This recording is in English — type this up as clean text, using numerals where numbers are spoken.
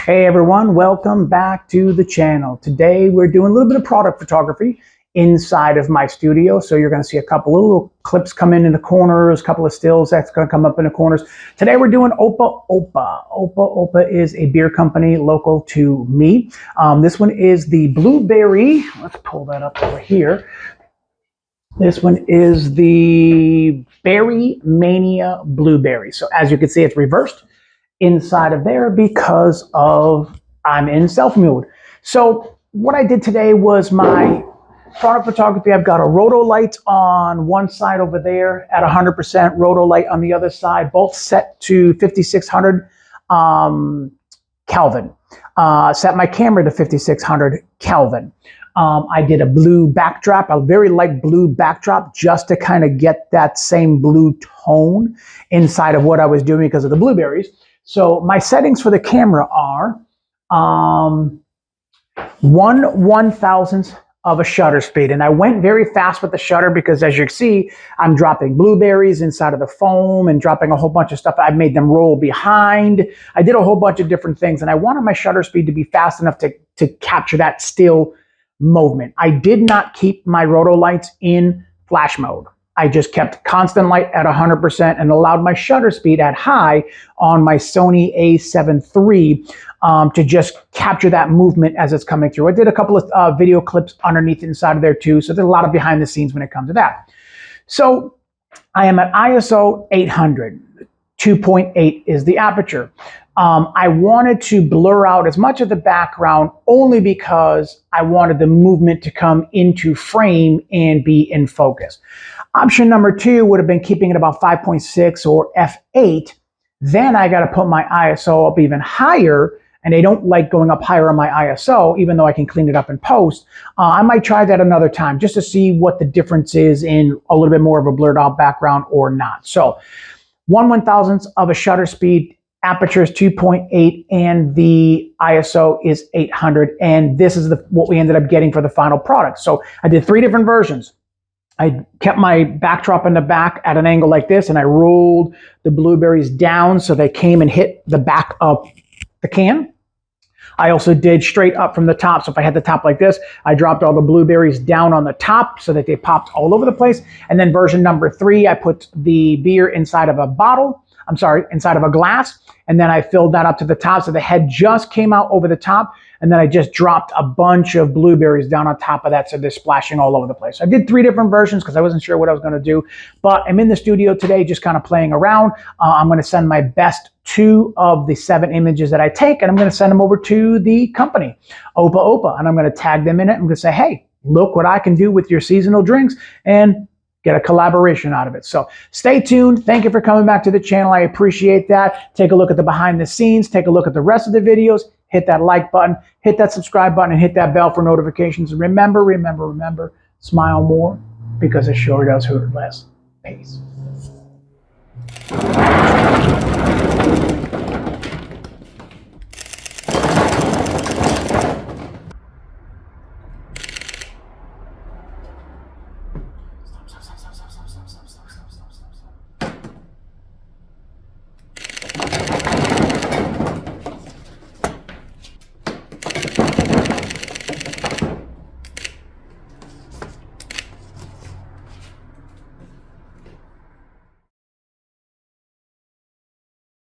Hey everyone, welcome back to the channel. Today we're doing a little bit of product photography inside of my studio. So you're going to see a couple of little clips come in the corners, a couple of stills that's going to come up in the corners. Today we're doing Opa Opa. Opa Opa is a beer company local to me. This one is the Blueberry. Let's pull that up over here. This one is the Berry Mania Blueberry. So as you can see, it's reversed inside of there because of I'm in selfie mode. So what I did today was my product photography. I've got a roto light on one side over there at 100%, roto light on the other side, both set to 5600 Kelvin. Set my camera to 5600 Kelvin. I did a blue backdrop, a very light blue backdrop, just to kind of get that same blue tone inside of what I was doing because of the blueberries. So my settings for the camera are 1/1000th of a shutter speed. And I went very fast with the shutter because, as you can see, I'm dropping blueberries inside of the foam and dropping a whole bunch of stuff. I made them roll behind. I did a whole bunch of different things, and I wanted my shutter speed to be fast enough to capture that still movement. I did not keep my roto lights in flash mode. I just kept constant light at 100% and allowed my shutter speed at high on my Sony a7 III to just capture that movement as it's coming through. I did a couple of video clips underneath inside of there too, so there's a lot of behind the scenes when it comes to that. So I am at ISO 800. 2.8 is the aperture. I wanted to blur out as much of the background only because I wanted the movement to come into frame and be in focus. Option number 2 would have been keeping it about 5.6 or f8. Then I got to put my ISO up even higher, and I don't like going up higher on my ISO, even though I can clean it up in post. I might try that another time just to see what the difference is in a little bit more of a blurred out background or not. So 1/1000th of a shutter speed, aperture is 2.8, and the ISO is 800. And this is what we ended up getting for the final product. So I did 3 different versions. I kept my backdrop in the back at an angle like this, and I rolled the blueberries down so they came and hit the back of the can. I also did straight up from the top. So if I had the top like this, I dropped all the blueberries down on the top so that they popped all over the place. And then version number 3, I put the beer inside of a bottle. I'm sorry, inside of a glass. And then I filled that up to the top so the head just came out over the top. And then I just dropped a bunch of blueberries down on top of that so they're splashing all over the place. I did 3 different versions because I wasn't sure what I was going to do. But I'm in the studio today just kind of playing around. I'm going to send my best 2 of the 7 images that I take, and I'm going to send them over to the company, Opa Opa. And I'm going to tag them in it. I'm going to say, hey, look what I can do with your seasonal drinks, and get a collaboration out of it. So stay tuned. Thank you for coming back to the channel. I appreciate that. Take a look at the behind the scenes. Take a look at the rest of the videos. Hit that like button, hit that subscribe button, and hit that bell for notifications. And remember, smile more because it sure does hurt less. Peace.